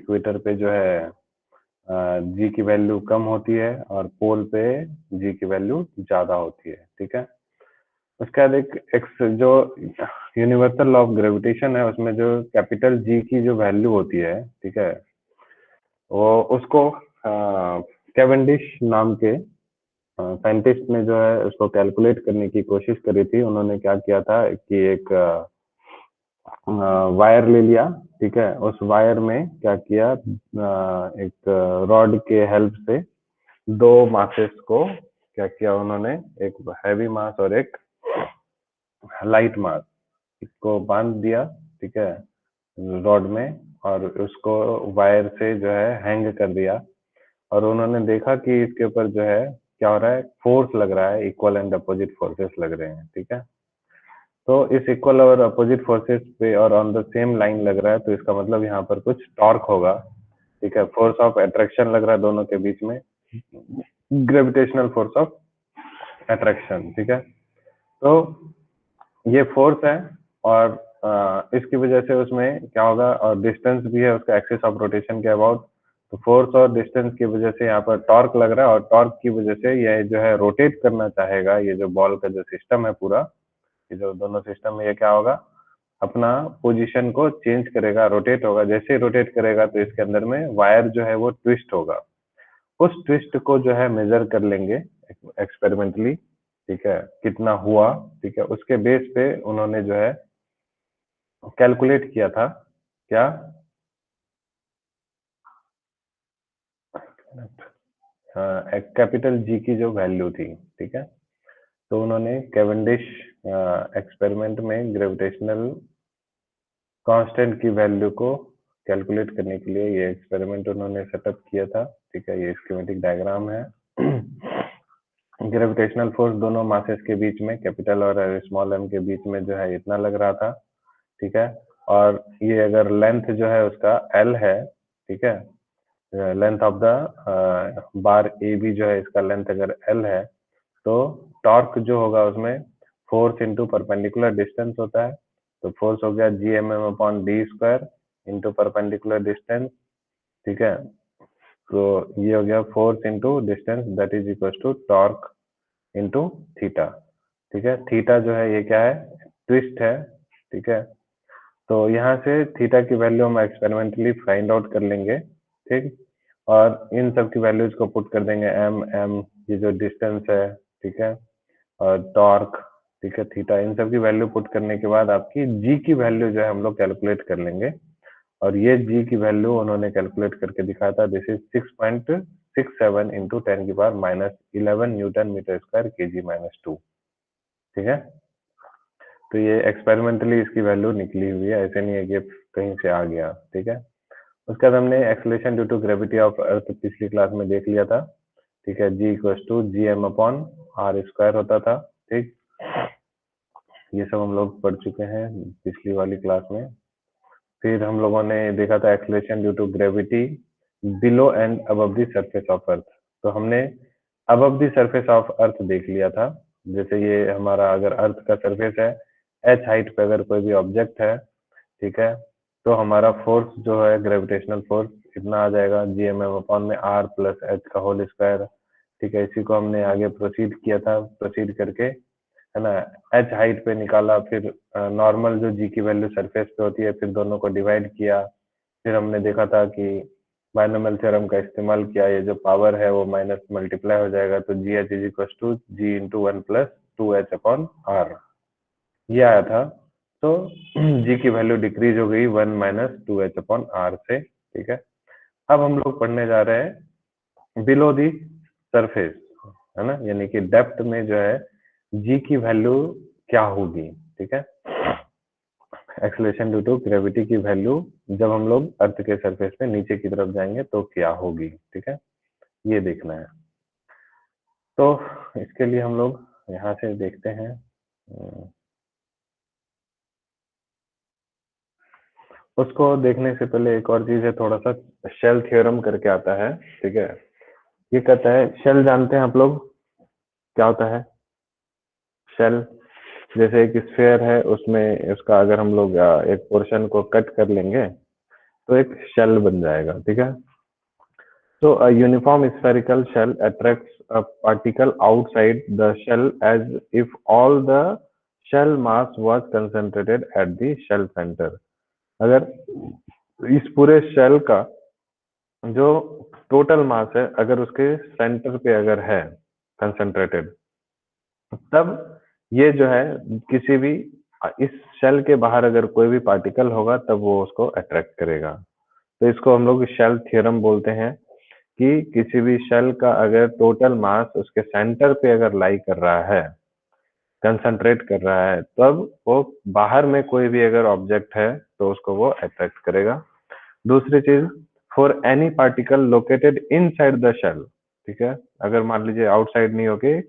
Equator पे जो है जी की वैल्यू कम होती है और पोल पे जी की वैल्यू ज्यादा होती है, ठीक है। उसके बाद एक जो यूनिवर्सल लॉ ऑफ ग्रेविटेशन है उसमें जो कैपिटल जी की जो वैल्यू होती है, ठीक है, वो उसको कैवेंडिश नाम के साइंटिस्ट ने जो है उसको कैलकुलेट करने की कोशिश करी थी। उन्होंने क्या किया था कि एक वायर ले लिया, ठीक है। उस वायर में क्या किया, एक रॉड के हेल्प से दो मासेस को क्या किया उन्होंने, एक हैवी मास और एक लाइट मास, इसको बांध दिया, ठीक है, रॉड में, और उसको वायर से जो है हैंग कर दिया। और उन्होंने देखा कि इसके ऊपर जो है क्या हो रहा है, फोर्स लग रहा है, इक्वल एंड अपोजिट फोर्सेस लग रहे हैं, ठीक है। तो इस इक्वल और अपोजिट फोर्सेस पे और ऑन द सेम लाइन लग रहा है, तो इसका मतलब यहाँ पर कुछ टॉर्क होगा, ठीक है। फोर्स ऑफ अट्रैक्शन लग रहा है दोनों के बीच में, ग्रेविटेशनल फोर्स ऑफ अट्रैक्शन, ठीक है। तो ये फोर्स है और इसकी वजह से उसमें क्या होगा, और डिस्टेंस भी है उसका एक्सिस ऑफ रोटेशन के अबाउट। तो फोर्स और डिस्टेंस की वजह से यहाँ पर टॉर्क लग रहा है, और टॉर्क की वजह से यह जो है रोटेट करना चाहेगा, ये जो बॉल का जो सिस्टम है पूरा, ये जो दोनों सिस्टम है, ये क्या होगा, अपना पोजीशन को चेंज करेगा, रोटेट होगा। जैसे ही रोटेट करेगा तो इसके अंदर में वायर जो है वो ट्विस्ट होगा। उस ट्विस्ट को जो है मेजर कर लेंगे एक्सपेरिमेंटली, ठीक है, कितना हुआ, ठीक है। उसके बेस पे उन्होंने जो है कैलकुलेट किया था क्या, कैपिटल जी की जो वैल्यू थी, ठीक है। तो उन्होंने कैवेंडिश एक्सपेरिमेंट में ग्रेविटेशनल कांस्टेंट की वैल्यू को कैलकुलेट करने के लिए ये एक्सपेरिमेंट उन्होंने सेटअप किया था, ठीक है। ये स्कीमेटिक डायग्राम है। ग्रेविटेशनल फोर्स दोनों मासेस के बीच में, कैपिटल और स्मॉल एम के बीच में जो है इतना लग रहा था, ठीक है। और ये अगर लेंथ जो है उसका एल है, ठीक है, length of the bar A B जो है इसका लेंथ अगर एल है, तो टॉर्क जो होगा उसमें फोर्स इंटू परपेंडिकुलर डिस्टेंस होता है। तो फोर्स हो गया G M M upon D square into perpendicular distance, ठीक है। तो ये हो गया force into distance, that is equal to torque into theta, ठीक है। थीटा जो है ये क्या है, ट्विस्ट है, ठीक है। तो यहाँ से थीटा की वैल्यू हम एक्सपेरिमेंटली फाइंड आउट कर लेंगे, ठीक। और इन सब की वैल्यूज को पुट कर देंगे, एम एम ये जो डिस्टेंस है, ठीक है, और टॉर्क, ठीक है, थीटा, इन सब की वैल्यू पुट करने के बाद आपकी जी की वैल्यू जो है हम लोग कैलकुलेट कर लेंगे। और ये जी की वैल्यू उन्होंने कैलकुलेट करके दिखाया था, this is 6.67 into 10⁻11 newton metre square kg-2, ठीक है। तो ये एक्सपेरिमेंटली इसकी वैल्यू निकली हुई है, ऐसे नहीं है कि कहीं से आ गया, ठीक है। उसके बाद हमने acceleration due to gravity of earth पिछली क्लास में देख लिया था, ठीक है। G equal to G M upon R square होता था, ठीक। ये सब हम लोग पढ़ चुके हैं पिछली वाली क्लास में। फिर हम लोगों ने देखा था acceleration due to gravity below and above the surface of earth. तो हमने above the surface of earth देख लिया था। जैसे ये हमारा अगर अर्थ का सरफेस है, एच हाइट पे अगर कोई भी ऑब्जेक्ट है, ठीक है, तो हमारा फोर्स जो है ग्रेविटेशनल फोर्स इतना आ जाएगा, जी एम एम अपॉन में आर प्लस एच का होल स्क्वायर, ठीक है। इसी को हमने आगे प्रोसीड किया था, प्रोसीड करके, है ना, एच हाइट पे निकाला, फिर नॉर्मल जो जी की वैल्यू सरफेस पे होती है, फिर दोनों को डिवाइड किया। फिर हमने देखा था कि बायनोमियल थ्योरम का इस्तेमाल किया, ये जो पावर है वो माइनस मल्टीप्लाई हो जाएगा, तो G H is equal to G into 1 + 2h upon R, ये आया था। तो जी की वैल्यू डिक्रीज हो गई 1 - 2h अपॉन आर से, ठीक है। अब हम लोग पढ़ने जा रहे हैं बिलो दी सरफेस, है ना, यानी कि डेप्थ में जो है जी की वैल्यू क्या होगी, ठीक है। एक्सेलरेशन ड्यू टू ग्रेविटी की वैल्यू जब हम लोग अर्थ के सरफेस पे नीचे की तरफ जाएंगे तो क्या होगी, ठीक है, ये देखना है। तो इसके लिए हम लोग यहाँ से देखते हैं, उसको देखने से पहले एक और चीज है, थोड़ा सा शेल थ्योरम करके आता है, ठीक है। ये कहता है, शेल जानते हैं आप लोग क्या होता है शेल? जैसे एक स्फेयर है, उसमें उसका अगर हम लोग एक पोर्शन को कट कर लेंगे तो एक शेल बन जाएगा, ठीक है। So a uniform spherical shell attracts a particle outside the shell as if all the shell mass was concentrated at the shell center. अगर इस पूरे शेल का जो टोटल मास है अगर उसके सेंटर पे अगर है कंसंट्रेटेड, तब ये जो है किसी भी इस शेल के बाहर अगर कोई भी पार्टिकल होगा तब वो उसको अट्रैक्ट करेगा। तो इसको हम लोग शेल थ्योरम बोलते हैं कि किसी भी शेल का अगर टोटल मास उसके सेंटर पे अगर लाई कर रहा है, कंसंट्रेट कर रहा है, तब वो बाहर में कोई भी अगर ऑब्जेक्ट है तो उसको वो अट्रैक्ट करेगा। दूसरी चीज, for any particle located inside the shell, ठीक है। अगर मान लीजिए आउटसाइड नहीं होके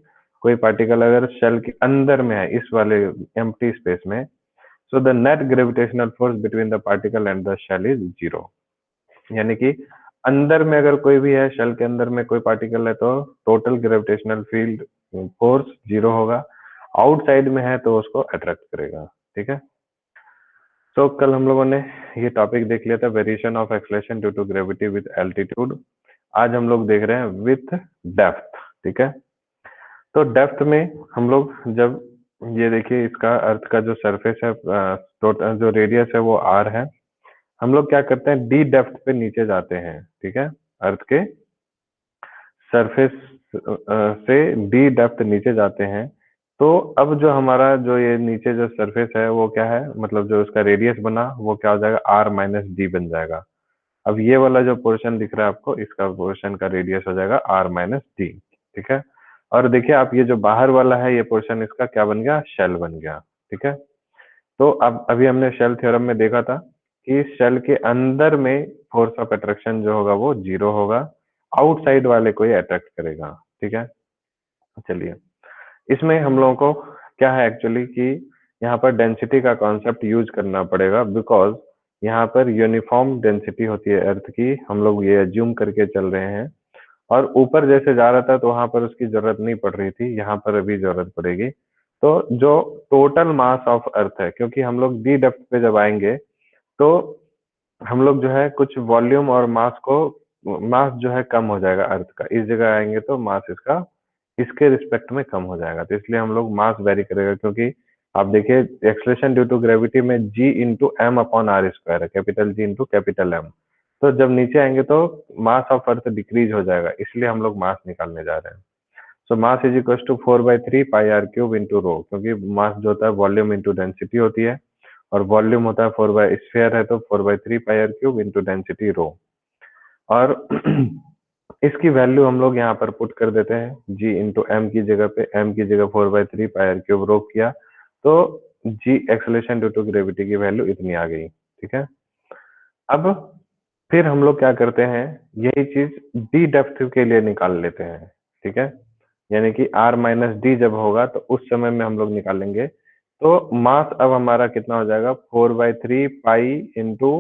कोई पार्टिकल अगर शेल के अंदर में है, इस वाले एम्प्टी स्पेस में, so the net gravitational force between the particle and the shell is 0। यानी कि अंदर में अगर कोई भी है, शेल के अंदर में कोई पार्टिकल है, तो टोटल ग्रेविटेशनल फील्ड फोर्स 0 होगा। आउटसाइड में है तो उसको अट्रैक्ट करेगा, ठीक है। तो कल हम लोगों ने ये टॉपिक देख लिया था, variation of acceleration due to gravity with altitude. आज हम लोग देख रहे हैं विथ डेप्थ, ठीक है। तो डेप्थ में हम लोग जब ये देखिए इसका अर्थ का जो सरफेस है, टोटल जो रेडियस है वो r है, हम लोग क्या करते हैं डी डेप्थ पे नीचे जाते हैं, ठीक है। अर्थ के सरफेस से डी डेप्थ नीचे जाते हैं। तो अब जो हमारा जो ये नीचे जो सरफेस है वो क्या है, मतलब जो उसका रेडियस बना वो क्या हो जाएगा, r माइनस डी बन जाएगा। अब ये वाला जो पोर्शन दिख रहा है आपको, इसका पोर्शन का रेडियस हो जाएगा r माइनस डी, ठीक है। और देखिए आप ये जो बाहर वाला है ये पोर्शन इसका क्या बन गया, शेल बन गया, ठीक है। तो अब अभी हमने शेल थ्योरम में देखा था कि शेल के अंदर में फोर्स ऑफ अट्रैक्शन जो होगा वो 0 होगा, आउटसाइड वाले को ये अट्रैक्ट करेगा, ठीक है। चलिए इसमें हम लोगों को क्या है एक्चुअली कि यहाँ पर डेंसिटी का कॉन्सेप्ट यूज करना पड़ेगा, बिकॉज यहाँ पर यूनिफॉर्म डेंसिटी होती है अर्थ की, हम लोग ये एज्यूम करके चल रहे हैं। और ऊपर जैसे जा रहा था तो वहां पर उसकी जरूरत नहीं पड़ रही थी, यहाँ पर अभी जरूरत पड़ेगी। तो जो टोटल मास ऑफ अर्थ है, क्योंकि हम लोग डी डेप्थ पे जब आएंगे तो हम लोग जो है कुछ वॉल्यूम और मास जो है कम हो जाएगा अर्थ का, इस जगह आएंगे तो मास इसका इसके रिस्पेक्ट में कम हो जाएगा। तो इसलिए हम लोग मास वेरी करेगा, क्योंकि आप देखिए एक्सलेशन ड्यू टू ग्रेविटी में g into M upon R square है, capital G into capital M. तो जब नीचे आएंगे तो मास ऑफ अर्थ डिक्रीज हो जाएगा, इसलिए हम लोग मास निकालने जा रहे हैं। So mass is equal to 4/3 pi r cube into rho, क्योंकि मास जो होता है वॉल्यूम इंटू डेंसिटी होती है, और वॉल्यूम होता है 4 स्फीयर है तो 4/3 pi r cube into density rho. और इसकी वैल्यू हम लोग यहाँ पर पुट कर देते हैं, g इंटू एम की जगह पे, m की जगह 4/3 पाई आर क्यूब रो किया, तो g acceleration due to gravity की वैल्यू इतनी आ गई, ठीक है। अब फिर हम लोग क्या करते हैं, यही चीज डी डेप्थ के लिए निकाल लेते हैं, ठीक है। यानी कि r माइनस डी जब होगा तो उस समय में हम लोग निकालेंगे। तो मास अब हमारा कितना हो जाएगा, 4/3 pi into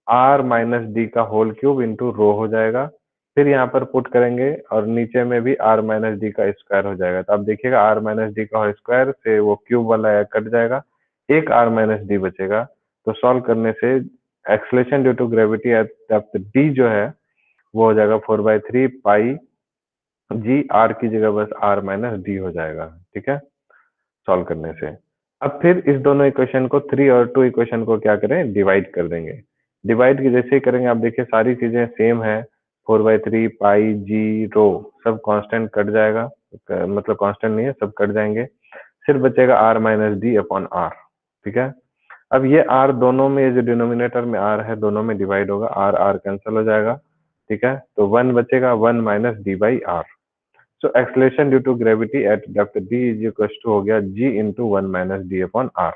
r minus D का होल क्यूब इंटू रो हो जाएगा। फिर यहाँ पर पुट करेंगे और नीचे में भी r माइनस डी का स्क्वायर हो जाएगा। तो आप देखिएगा r माइनस डी का होल स्क्वायर से वो क्यूब वाला कट जाएगा, एक r माइनस डी बचेगा। तो सॉल्व करने से acceleration due to gravity at depth D जो है वो हो जाएगा 4/3 पाई जी, r की जगह बस r माइनस डी हो जाएगा, ठीक है, सॉल्व करने से। अब फिर इस दोनों इक्वेशन को 3 और 2 इक्वेशन को क्या करें, डिवाइड कर देंगे। डिवाइड की जैसे ही करेंगे आप देखिए सारी चीजें सेम है, 4/3 पाई जी रो सब कांस्टेंट कट जाएगा, मतलब कांस्टेंट नहीं है, सब कट जाएंगे, सिर्फ बचेगा r minus D upon R, ठीक है। अब ये r दोनों में, जो डिनोमिनेटर में r है दोनों में डिवाइड होगा, r r कैंसिल हो जाएगा, ठीक है। तो 1 बचेगा, 1 minus D by R. So acceleration due to gravity at depth d is equal to हो गया g into 1 minus D upon R.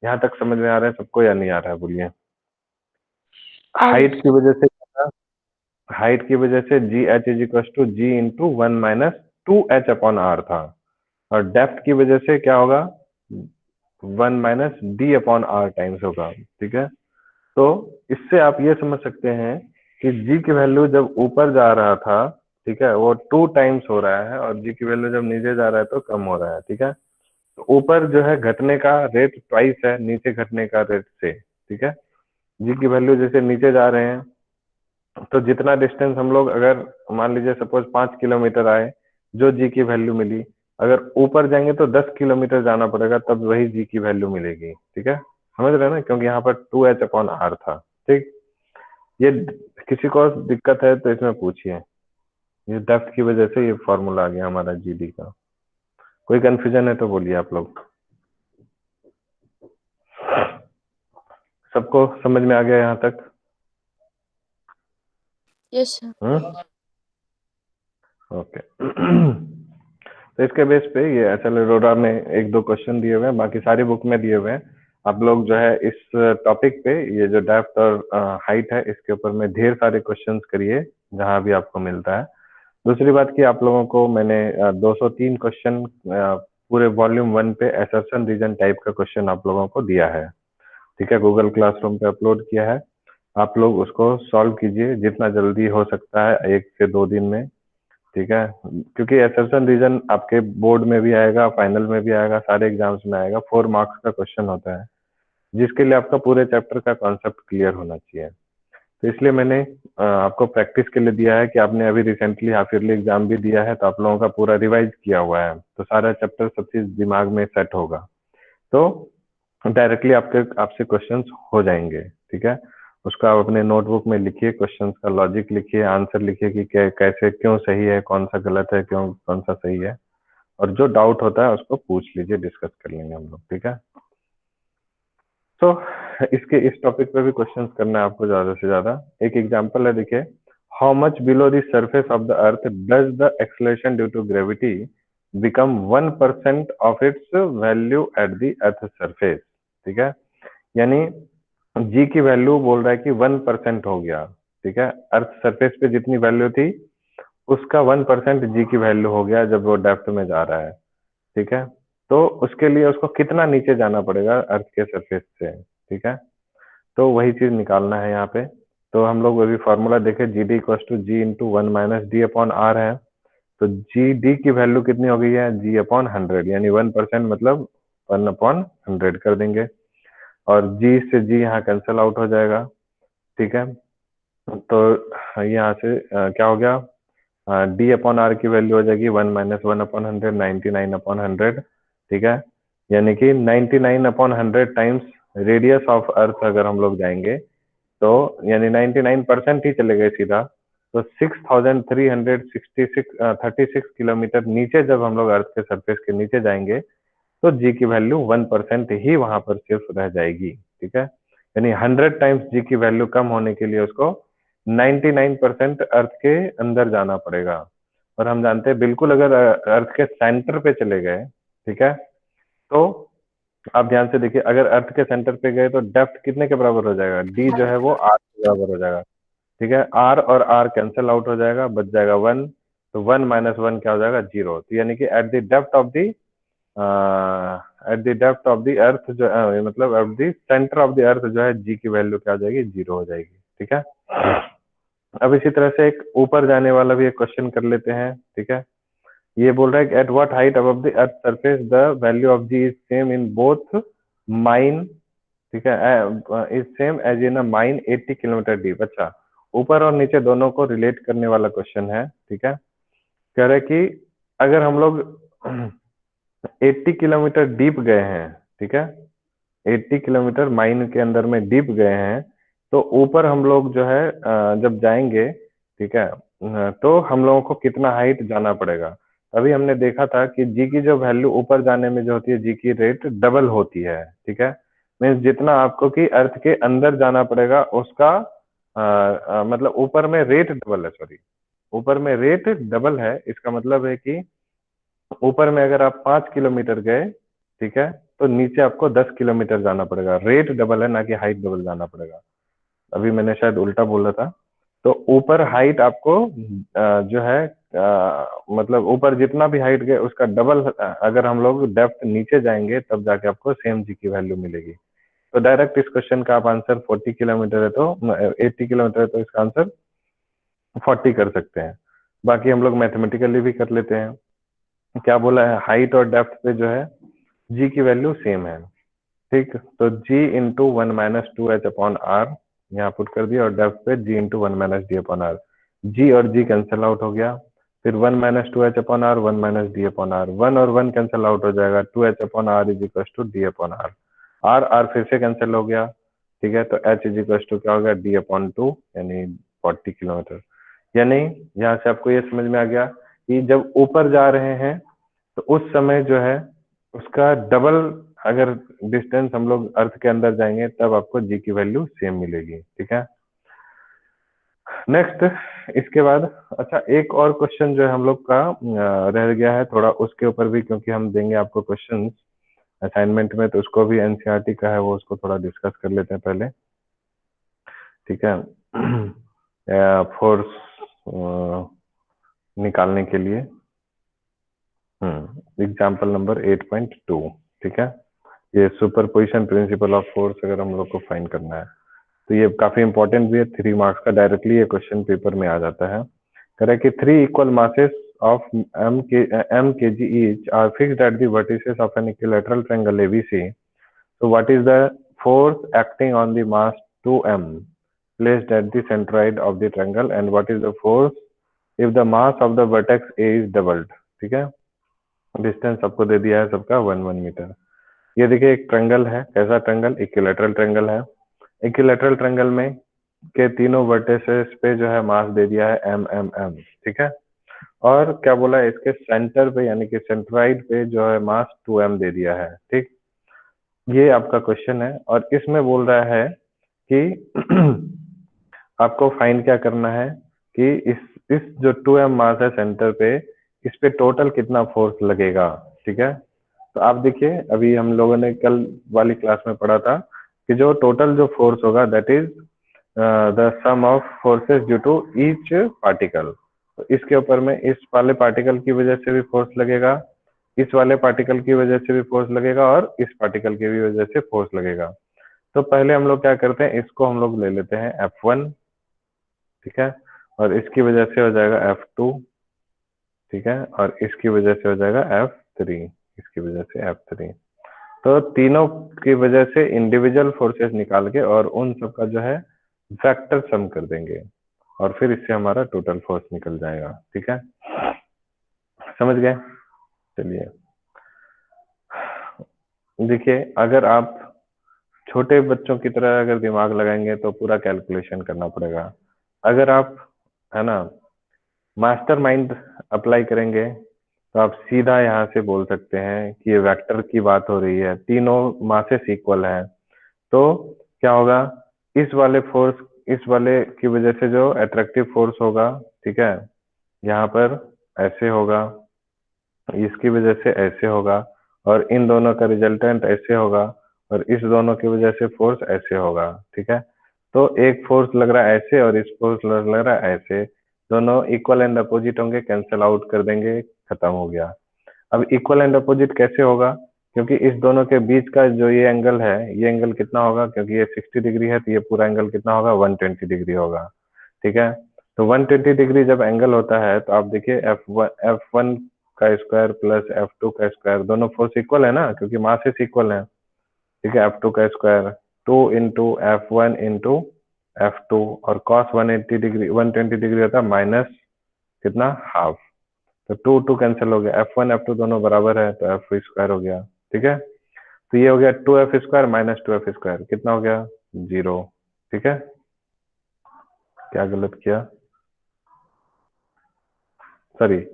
यहाँ तक समझ में आ रहा है सबको या नहीं आ रहा है, बोलिए। हाइट की वजह से हाइट की वजह से G H is equal to G into 1 minus 2h upon R था, और डेप्थ की वजह से क्या होगा, 1 minus D upon R times होगा, ठीक है। तो इससे आप ये समझ सकते हैं कि जी की वैल्यू जब ऊपर जा रहा था, ठीक है, वो 2 टाइम्स हो रहा है, और जी की वैल्यू जब नीचे जा रहा है तो कम हो रहा है, ठीक है। तो ऊपर जो है घटने का रेट ट्वाइस है नीचे घटने का रेट से, ठीक है। जी की वैल्यू जैसे नीचे जा रहे हैं तो जितना डिस्टेंस हम लोग, अगर मान लीजिए सपोज 5 किलोमीटर आए, जो जी की वैल्यू मिली, अगर ऊपर जाएंगे तो 10 किलोमीटर जाना पड़ेगा तब वही जी की वैल्यू मिलेगी। ठीक है, समझ रहे हैं ना, क्योंकि यहाँ पर 2h/r था। ठीक, ये किसी को दिक्कत है तो इसमें पूछिए। ये डेप्थ की वजह से ये फॉर्मूला आ गया हमारा जीडी का। कोई कंफ्यूजन है तो बोलिए आप लोग। सबको समझ में आ गया यहाँ तक? Yes sir. ओके। तो इसके बेस पे ये एचएल अरोड़ा में एक दो क्वेश्चन दिए हुए हैं, बाकी सारी बुक में दिए हुए हैं। आप लोग जो है इस टॉपिक पे, ये जो डेप्थ और हाइट है, इसके ऊपर में ढेर सारे क्वेश्चंस करिए जहां भी आपको मिलता है। दूसरी बात की, आप लोगों को मैंने 203 क्वेश्चन पूरे वॉल्यूम 1 पे असर्शन रीजन टाइप का क्वेश्चन आप लोगों को दिया है। ठीक है, गूगल क्लासरूम पे अपलोड किया है। आप लोग उसको सॉल्व कीजिए जितना जल्दी हो सकता है, 1 से 2 दिन में। ठीक है, क्योंकि असर्शन रीजन आपके बोर्ड में भी आएगा, फाइनल में भी आएगा, सारे एग्जाम्स में आएगा। 4 मार्क्स का क्वेश्चन होता है, जिसके लिए आपका पूरे चैप्टर का कॉन्सेप्ट क्लियर होना चाहिए। तो इसलिए मैंने आपको प्रैक्टिस के लिए दिया है कि आपने अभी रिसेंटली हाफ ईयरली एग्जाम भी दिया है, तो आप लोगों का पूरा रिवाइज किया हुआ है, तो सारा चैप्टर सब चीज दिमाग में सेट होगा, तो डायरेक्टली आपके आपसे क्वेश्चंस हो जाएंगे। ठीक है, उसका आप अपने नोटबुक में लिखिए, क्वेश्चंस का लॉजिक लिखिए, आंसर लिखिए कि कैसे, क्यों सही है, कौन सा गलत है, क्यों कौन सा सही है, और जो डाउट होता है उसको पूछ लीजिए, डिस्कस कर लेंगे हम लोग। ठीक है, तो इसके इस टॉपिक पे भी क्वेश्चंस करना है आपको ज्यादा से ज्यादा। एक एग्जांपल है, देखिए, how much below the surface of the earth does the acceleration due to gravity become 1% of its value at the earth surface. ठीक है, यानी जी की वैल्यू बोल रहा है कि 1% हो गया। ठीक है, अर्थ सरफेस पे जितनी वैल्यू थी उसका 1% जी की वैल्यू हो गया जब वो डेप्थ में जा रहा है। ठीक है, तो उसके लिए उसको कितना नीचे जाना पड़ेगा अर्थ के सरफेस से। ठीक है, तो वही चीज निकालना है यहाँ पे। तो हम लोग अभी फॉर्मूला देखे, G D equal to G into 1 - d/r है। तो जी डी की वैल्यू कितनी हो गई है, g/100, यानी 1% मतलब 1/100 कर देंगे, और जी से जी यहाँ कैंसिल आउट हो जाएगा। ठीक है, तो यहाँ से क्या हो गया, d/r की वैल्यू हो जाएगी 1 - 1/100, 99/100। ठीक है, यानी कि 99/100 टाइम्स रेडियस ऑफ अर्थ अगर हम लोग जाएंगे, तो यानी 99% ही चले गए सीधा, तो 6336 किलोमीटर नीचे जब हम लोग अर्थ के सरफेस के नीचे जाएंगे, तो जी की वैल्यू 1% ही वहां पर सिर्फ रह जाएगी। ठीक है, यानी 100 टाइम्स जी की वैल्यू कम होने के लिए उसको 99% अर्थ के अंदर जाना पड़ेगा। और हम जानते हैं बिल्कुल, अगर अर्थ के सेंटर पे चले गए, ठीक है, तो आप ध्यान से देखिए, अगर अर्थ के सेंटर पे गए तो डेप्थ कितने के बराबर हो जाएगा, डी जो है वो आर के बराबर हो जाएगा। ठीक है, आर और आर कैंसिल आउट हो जाएगा, बच जाएगा 1। तो 1 - 1 क्या हो जाएगा, 0। तो यानी कि at the depth of the अर्थ जो मतलब at the centre of the अर्थ जो है, जी की वैल्यू क्या हो जाएगी, 0 हो जाएगी। ठीक है, अब इसी तरह से एक ऊपर जाने वाला भी एक क्वेश्चन कर लेते हैं। ठीक है, ये बोल रहा है कि at what height above the earth surface the value of G is same in both mine. ठीक है, is same as in a mine 80 kilometre deep. अच्छा, ऊपर और नीचे दोनों को रिलेट करने वाला क्वेश्चन है। ठीक है, कह रहे कि अगर हम लोग 80 किलोमीटर डीप गए हैं, ठीक है, 80 किलोमीटर माइन के अंदर में डीप गए हैं, तो ऊपर हम लोग जो है जब जाएंगे, ठीक है, तो हम लोगों को कितना हाइट जाना पड़ेगा। अभी हमने देखा था कि जी की जो वैल्यू ऊपर जाने में जो होती है, जी की रेट डबल होती है। ठीक है, मीन्स जितना आपको कि अर्थ के अंदर जाना पड़ेगा उसका मतलब ऊपर में रेट डबल है, सॉरी, ऊपर में रेट डबल है। इसका मतलब है कि ऊपर में अगर आप 5 किलोमीटर गए, ठीक है, तो नीचे आपको 10 किलोमीटर जाना पड़ेगा। रेट डबल है, ना कि हाइट डबल जाना पड़ेगा। अभी मैंने शायद उल्टा बोला था। तो ऊपर हाइट आपको जो है मतलब ऊपर जितना भी हाइट गए उसका डबल, अगर हम लोग डेप्थ नीचे जाएंगे तब जाके आपको सेम जी की वैल्यू मिलेगी। तो डायरेक्ट इस क्वेश्चन का आप आंसर 40 किलोमीटर है, तो 80 किलोमीटर है, तो इसका आंसर 40 कर सकते हैं। बाकी हम लोग मैथमेटिकली भी कर लेते हैं। क्या बोला है, हाइट और डेप्थ पे जो है जी की वैल्यू सेम है। ठीक, तो जी इंटू 1 - 2h/r, यहाँ पुट कर दिया और डेप्थ पे g into one minus D upon R. G और जी कैंसिल आउट हो गया, फिर 1 minus two h upon R, 1 minus D upon R, 1 और 1 कैंसिल आउट हो जाएगा, 2h upon R is equal to d upon R. R फिर से cancel हो गया, ठीक है, तो h इज इक्वल टू क्या हो गया, डी अपॉन टू, यानी 40 किलोमीटर। यानी यहाँ से आपको ये समझ में आ गया कि जब ऊपर जा रहे हैं तो उस समय जो है उसका डबल, अगर डिस्टेंस हम लोग अर्थ के अंदर जाएंगे तब आपको जी की वैल्यू सेम मिलेगी, ठीक है। नेक्स्ट, इसके बाद अच्छा एक और क्वेश्चन जो है हम लोग का रह गया है थोड़ा, उसके ऊपर भी क्योंकि हम देंगे आपको क्वेश्चंस असाइनमेंट में, तो उसको भी एनसीईआरटी का है वो, उसको थोड़ा डिस्कस कर लेते हैं पहले, ठीक है। फोर्स निकालने के लिए एग्जाम्पल नंबर 8.2, ठीक है। ये सुपरपोजिशन प्रिंसिपल ऑफ फोर्स अगर हम लोग को फाइंड करना है तो ये काफी इंपॉर्टेंट भी है, 3 मार्क्स का डायरेक्टली ये क्वेश्चन पेपर में आ जाता है। कह रहा है कि 3 equal masses of m kg each are fixed at the vertices of an equilateral triangle ABC. So what is the force acting on the mass 2m placed at the centroid of the triangle, and what is the force if the mass of the vertex A is doubled? ठीक है, distance आपको दे दिया है सबका 1 metre. ये देखिए एक triangle है, कैसा ट्रायंगल, इक्विलैटरल ट्रायंगल है। इक्विलैटरल ट्रायंगल में के तीनों वर्टिसेस पे जो है मास दे दिया है m, ठीक है। और क्या बोला है, इसके सेंटर पे यानी कि सेंट्राइड पे जो है मास 2m दे दिया है, ठीक। ये आपका क्वेश्चन है और इसमें बोल रहा है कि आपको फाइंड क्या करना है कि इस जो 2m मास है सेंटर पे, इस पे टोटल कितना फोर्स लगेगा, ठीक है। तो आप देखिए अभी हम लोगों ने कल वाली क्लास में पढ़ा था कि जो टोटल जो फोर्स होगा that is the sum of forces due to each particle. तो इसके ऊपर में इस वाले पार्टिकल की वजह से भी फोर्स लगेगा, इस वाले पार्टिकल की वजह से भी फोर्स लगेगा और इस पार्टिकल की भी वजह से फोर्स लगेगा। तो पहले हम लोग क्या करते हैं, इसको हम लोग ले लेते हैं F1, ठीक है, और इसकी वजह से हो जाएगा F2, ठीक है, और इसकी वजह से हो जाएगा F3, इसकी वजह से F3। तो तीनों की वजह से इंडिविजुअल फोर्सेस निकाल के और उन सब का जो है फैक्टर सम कर देंगे और फिर इससे हमारा टोटल फोर्स निकल जाएगा, ठीक है, समझ गए। चलिए देखिए, अगर आप छोटे बच्चों की तरह अगर दिमाग लगाएंगे तो पूरा कैलकुलेशन करना पड़ेगा। अगर आप, है ना, मास्टर माइंड अप्लाई करेंगे तो आप सीधा यहाँ से बोल सकते हैं कि ये वेक्टर की बात हो रही है, तीनों मासेस इक्वल है, तो क्या होगा, इस वाले फोर्स, इस वाले की वजह से जो अट्रैक्टिव फोर्स होगा, ठीक है, यहाँ पर ऐसे होगा, इसकी वजह से ऐसे होगा, और इन दोनों का रिजल्टेंट ऐसे होगा, और इस दोनों की वजह से फोर्स ऐसे होगा, ठीक है। तो एक फोर्स लग रहा है ऐसे और इस फोर्स लग रहा है ऐसे, दोनों इक्वल एंड अपोजिट होंगे, कैंसिल आउट कर देंगे, खत्म हो गया। अब इक्वल एंड अपोजिट कैसे होगा, क्योंकि इस दोनों के बीच का जो ये एंगल है, ये एंगल कितना होगा, क्योंकि ये 60 डिग्री है तो ये पूरा एंगल कितना होगा, 120 डिग्री होगा, ठीक है। तो 120 डिग्री जब एंगल होता है तो आप देखिए F1 का स्क्वायर प्लस F2 का स्क्वायर, दोनों फोर्स इक्वल है ना, क्योंकि मासेस इक्वल है, ठीक है। F2 का square 2 into F1 into F2, और कॉस 180 डिग्री 120 डिग्री होता है माइनस कितना, हाफ, तो 2 कैंसिल हो गया, F1 F2 दोनों बराबर है तो F स्क्वायर हो गया, ठीक है। तो ये हो गया 2F square minus 2F square, कितना हो गया, 0, ठीक है। क्या गलत किया, सॉरी,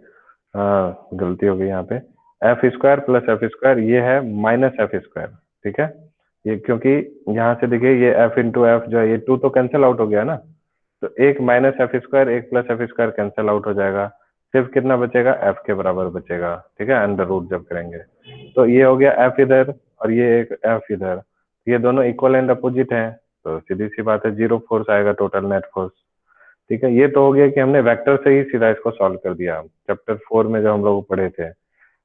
हाँ गलती हो गई यहाँ पे, F square plus F square ये है माइनस एफ स्क्वायर, ठीक है। ये क्योंकि यहाँ से देखिए ये एफ इंटू एफ जो है, ये 2 तो कैंसिल आउट हो गया ना, तो एक माइनस एफ स्क्वायर एक plus F square cancel out हो जाएगा, सिर्फ कितना बचेगा, एफ के बराबर बचेगा, ठीक है, अंडर रूट जब करेंगे। तो ये हो गया एफ इधर और ये एक एफ इधर, ये दोनों इक्वल एंड अपोजिट हैं, तो सीधी सी बात है 0 फोर्स आएगा टोटल नेट फोर्स, ठीक है। ये तो हो गया कि हमने वेक्टर से ही सीधा इसको सॉल्व कर दिया, चैप्टर 4 में जो हम लोग पढ़े थे।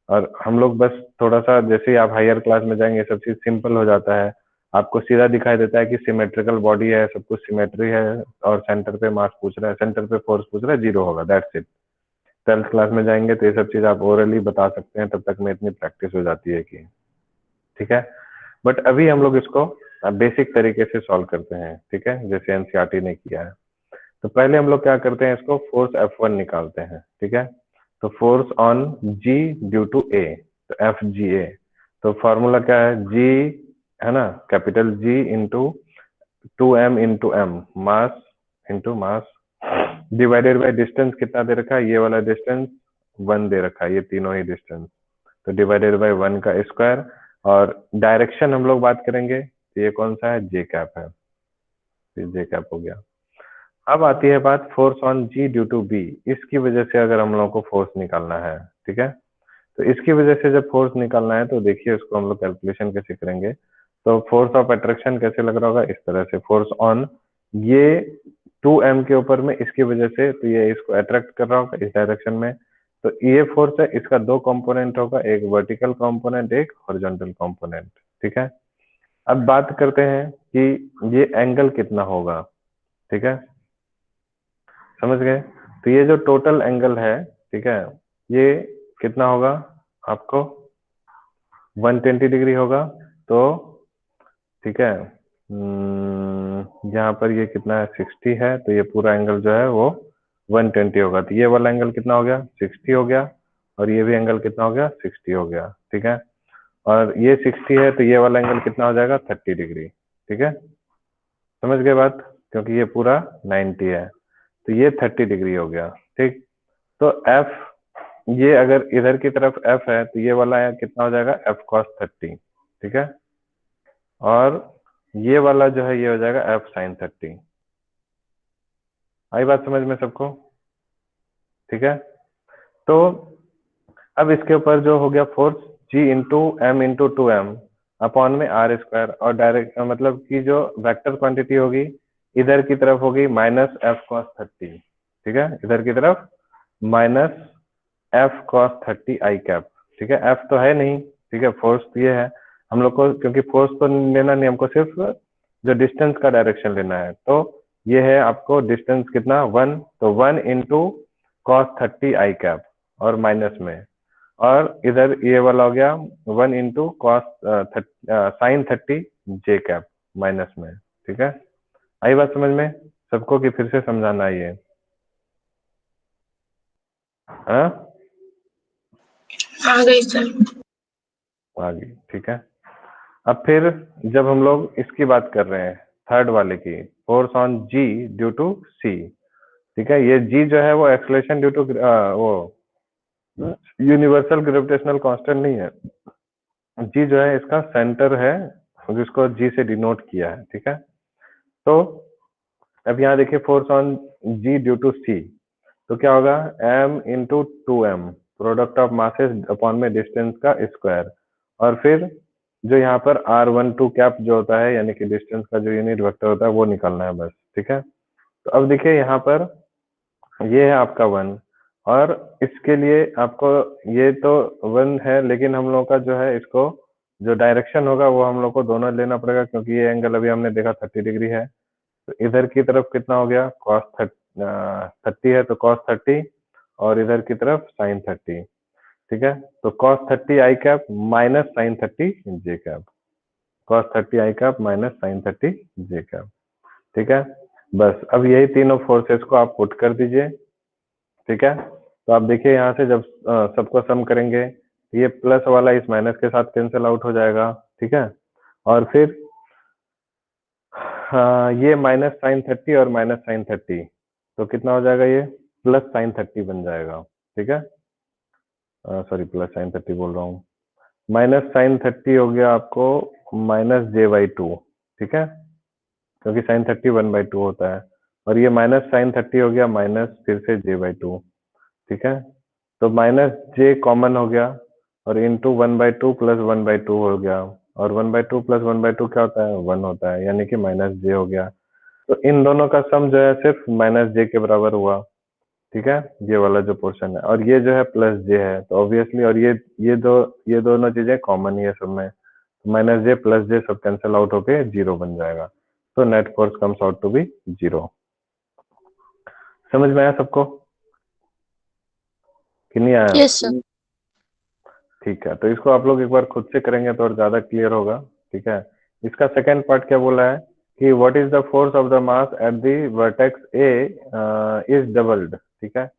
और हम लोग बस थोड़ा सा, जैसे ही आप हायर क्लास में जाएंगे सब चीज सिंपल हो जाता है, आपको सीधा दिखाई देता है कि सिमेट्रिकल बॉडी है, सब कुछ सिमेट्री है, और सेंटर पे मास पूछ रहा है, सेंटर पे फोर्स पूछ रहा है, 0 होगा, दैट्स इट। 12th क्लास में जाएंगे तो ये सब चीज आप ओरली बता सकते हैं, तब तक में इतनी प्रैक्टिस हो जाती है कि, ठीक है। बट अभी हम लोग इसको बेसिक तरीके से सॉल्व करते हैं, ठीक है, जैसे एनसीईआरटी ने किया है। तो पहले हम लोग क्या करते हैं, इसको फोर्स F1 निकालते हैं, ठीक है। तो force on G due to A, तो FGA। तो फॉर्मूला क्या है, G है ना, capital G into 2m into M, mass into mass, divided by distance कितना दे रखा है, ये वाला डिस्टेंस 1 दे रखा है, ये तीनों ही डिस्टेंस, तो डिवाइडेड बाय 1 का स्क्वायर। और डायरेक्शन हम लोग बात करेंगे, तो ये कौन सा है, जे कैप है, जे कैप हो गया। अब आती है बात force on G due to B, इसकी वजह से अगर हम लोग को फोर्स निकालना है, ठीक है, तो इसकी वजह से जब फोर्स निकालना है तो देखिए उसको हम लोग कैलकुलेशन कैसे करेंगे। तो फोर्स ऑफ अट्रैक्शन कैसे लग रहा होगा, इस तरह से, फोर्स ऑन ये 2m के ऊपर में, इसकी वजह से तो ये इसको अट्रैक्ट कर रहा होगा इस डायरेक्शन में। तो ये फोर्स है, इसका दो कंपोनेंट होगा, एक वर्टिकल कंपोनेंट, एक हॉरिजॉन्टल कंपोनेंट, ठीक है। अब बात करते हैं कि ये एंगल कितना होगा, ठीक है, समझ गए। तो ये जो टोटल एंगल है, ठीक है, ये कितना होगा आपको, 120 डिग्री होगा। तो ठीक है, यहाँ पर ये कितना है, 60 है, तो ये पूरा एंगल जो है वो 120 होगा। तो ये वाला एंगल कितना हो गया, 60 हो गया, और ये भी एंगल कितना हो गया, 60 हो गया, ठीक है। और ये 60 है, तो ये वाला एंगल कितना हो जाएगा, 30 डिग्री, ठीक है, समझ गए बात, क्योंकि ये पूरा 90 है, तो ये 30 डिग्री हो गया, ठीक। तो एफ, ये अगर इधर की तरफ एफ है, तो ये वाला कितना हो जाएगा, एफ कॉस 30, ठीक है। और ये वाला जो है, ये हो जाएगा एफ साइन 30। आई बात समझ में सबको, ठीक है। तो अब इसके ऊपर जो हो गया force, G into M into 2m upon में आर स्क्वायर, और डायरेक्ट मतलब कि जो वेक्टर क्वांटिटी होगी इधर की तरफ होगी माइनस एफ कॉस 30, ठीक है, इधर की तरफ माइनस एफ कॉस 30 आई कैप, ठीक है। एफ तो है नहीं, ठीक है, फोर्स तो ये है हम लोग को, क्योंकि फोर्स तो लेना नहीं हमको, सिर्फ जो डिस्टेंस का डायरेक्शन लेना है। तो ये है आपको डिस्टेंस कितना, 1, तो 1 इंटू कॉस 30 आई कैप, और माइनस में, और इधर ये वाला हो गया 1 इंटू कॉस साइन 30 जे कैप, माइनस में, ठीक है। आई बात समझ में सबको, कि फिर से समझाना है ये, हाँ, आ गई सर। आ गई, ठीक है। अब फिर जब हम लोग इसकी बात कर रहे हैं, थर्ड वाले की, force on G due to C, ठीक है, ये जी जो है वो एक्सलेशन ड्यू टू वो यूनिवर्सल ग्रेविटेशनल कांस्टेंट नहीं है, जी जो है इसका सेंटर है, जिसको जी से डिनोट किया है, ठीक है। तो अब यहाँ देखिए force on G due to C, तो क्या होगा, m into 2m, product of masses upon में डिस्टेंस का स्क्वायर, और फिर जो यहाँ पर r12 कैप जो होता है, यानी कि डिस्टेंस का जो यूनिट वेक्टर होता है वो निकालना है बस, ठीक है। तो अब देखिए यहाँ पर ये है आपका 1, और इसके लिए आपको, ये तो 1 है, लेकिन हम लोग का जो है इसको जो डायरेक्शन होगा वो हम लोग को दोनों लेना पड़ेगा, क्योंकि ये एंगल अभी हमने देखा 30 डिग्री है। तो इधर की तरफ कितना हो गया, कॉस 30 है, तो कॉस 30, और इधर की तरफ साइन 30, ठीक है। तो कॉस 30 आई कैप माइनस साइन 30 जे कैप, कॉस 30 आई कैप माइनस साइन 30 जे कैप, ठीक है। बस अब यही तीनों फोर्सेस को आप पुट कर दीजिए, ठीक है। तो आप देखिए यहाँ से जब सबको सम करेंगे, ये प्लस वाला इस माइनस के साथ कैंसिल आउट हो जाएगा, ठीक है। और फिर हाँ, ये माइनस साइन 30 और माइनस साइन 30, तो कितना हो जाएगा, ये प्लस साइन 30 बन जाएगा, ठीक है। सॉरी, प्लस साइन 30 बोल रहा हूँ, माइनस साइन 30 हो गया आपको माइनस j/2, ठीक है, क्योंकि साइन 30 1/2 होता है, और ये माइनस साइन 30 हो गया माइनस फिर से j/2, ठीक है। तो माइनस j कॉमन हो गया, और इंटू 1/2 प्लस 1/2 हो गया, और 1/2 प्लस 1/2 क्या होता है, 1 होता है, यानी कि माइनस j हो गया। तो इन दोनों का सम जो है सिर्फ माइनस j के बराबर हुआ, ठीक है, ये वाला जो पोर्शन है, और ये जो है प्लस j है, तो ऑब्वियसली, और ये दोनों चीजें कॉमन ही है सब में, माइनस j प्लस j सब कैंसिल आउट होके 0 बन जाएगा। तो net force comes out to be 0। समझ में आया सबको कि नहीं आया? Yes sir. ठीक है, तो इसको आप लोग एक बार खुद से करेंगे तो और ज्यादा क्लियर होगा, ठीक है। इसका सेकेंड पार्ट क्या बोला है कि what is the force of the mass at the vertex A is doubled, ठीक है।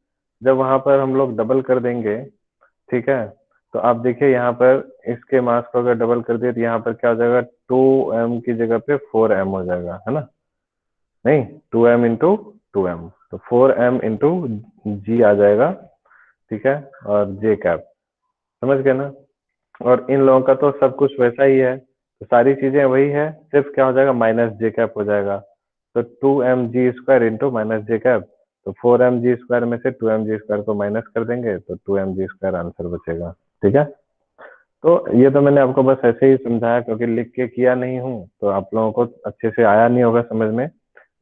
जब वहां पर हम लोग डबल कर देंगे, ठीक है, तो आप देखिए यहाँ पर इसके मास को अगर डबल कर दिए तो यहाँ पर क्या हो जाएगा, 2m की जगह पे 4m हो जाएगा, है ना, नहीं 2m इंटू 2m, तो 4m इंटू जी आ जाएगा, ठीक है, और जे कैप, समझ गए ना। और इन लोगों का तो सब कुछ वैसा ही है, तो सारी चीजें वही है, सिर्फ क्या हो जाएगा, माइनस जे कैप हो जाएगा। तो 2mg² इंटू माइनस जे कैप, तो 4mg² में से 2mg² को माइनस कर देंगे तो 2mg² आंसर बचेगा, ठीक है। तो ये तो मैंने आपको बस ऐसे ही समझाया क्योंकि लिख के किया नहीं हूँ तो आप लोगों को अच्छे से आया नहीं होगा समझ में,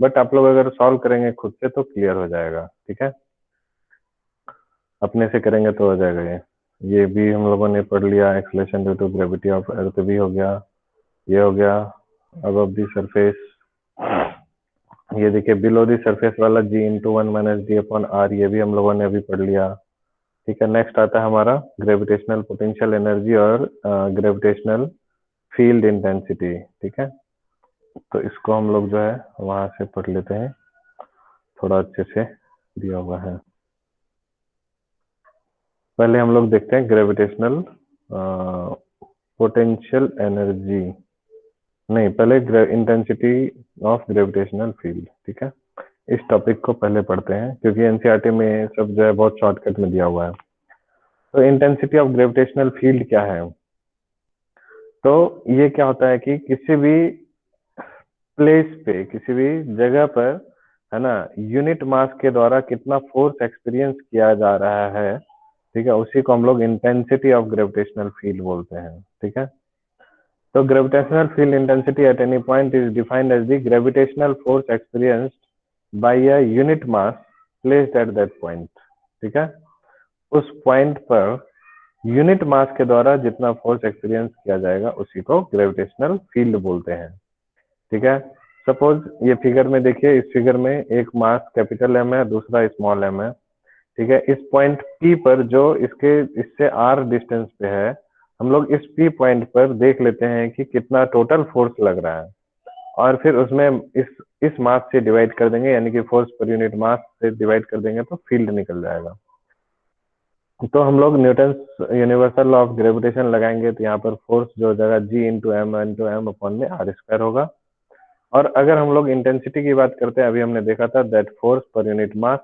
बट आप लोग अगर सॉल्व करेंगे खुद से तो क्लियर हो जाएगा, ठीक है, अपने से करेंगे तो हो जाएगा। ये भी हम लोगों ने पढ़ लिया, acceleration due to gravity of earth भी हो गया, ये हो गया। अब दी सरफेस, ये देखिए बिलो दी सरफेस वाला जी इंटू 1 - d/r, ये भी हम लोगों ने अभी पढ़ लिया, ठीक है। नेक्स्ट आता है हमारा ग्रेविटेशनल पोटेंशियल एनर्जी और ग्रेविटेशनल फील्ड इंटेंसिटी, ठीक है। तो इसको हम लोग जो है वहां से पढ़ लेते हैं, थोड़ा अच्छे से दिया हुआ है। पहले हम लोग देखते हैं ग्रेविटेशनल पोटेंशियल एनर्जी, नहीं पहले इंटेंसिटी ऑफ ग्रेविटेशनल फील्ड, ठीक है। इस टॉपिक को पहले पढ़ते हैं क्योंकि एनसीईआरटी में सब जो है बहुत शॉर्टकट में दिया हुआ है। तो इंटेंसिटी ऑफ ग्रेविटेशनल फील्ड क्या है, तो ये क्या होता है कि किसी भी प्लेस पे, किसी भी जगह पर, है ना, यूनिट मास के द्वारा कितना फोर्स एक्सपीरियंस किया जा रहा है, ठीक है, उसी को हम लोग इंटेंसिटी ऑफ ग्रेविटेशनल फील्ड बोलते हैं, ठीक है। तो gravitational field intensity at any point is defined as the gravitational force experienced by a unit mass placed at that point, ठीक है। उस पॉइंट पर यूनिट मास के द्वारा जितना फोर्स एक्सपीरियंस किया जाएगा उसी को ग्रेविटेशनल फील्ड बोलते हैं, ठीक है। सपोज ये फिगर में देखिए, इस फिगर में एक मास कैपिटल एम है, दूसरा स्मॉल एम है, ठीक है। इस पॉइंट पी पर जो इसके इससे आर डिस्टेंस पे है, हम लोग इस पी पॉइंट पर देख लेते हैं कि कितना टोटल फोर्स लग रहा है, और फिर उसमें इस मास से डिवाइड कर देंगे, यानी कि फोर्स पर यूनिट मास से डिवाइड कर देंगे तो फील्ड निकल जाएगा। तो हम लोग Newton universal law of gravitation लगाएंगे तो यहाँ पर फोर्स जो हो जाएगा जी इंटू एम अपॉन में r² होगा। और अगर हम लोग इंटेंसिटी की बात करते हैं, अभी हमने देखा था that force per unit mass,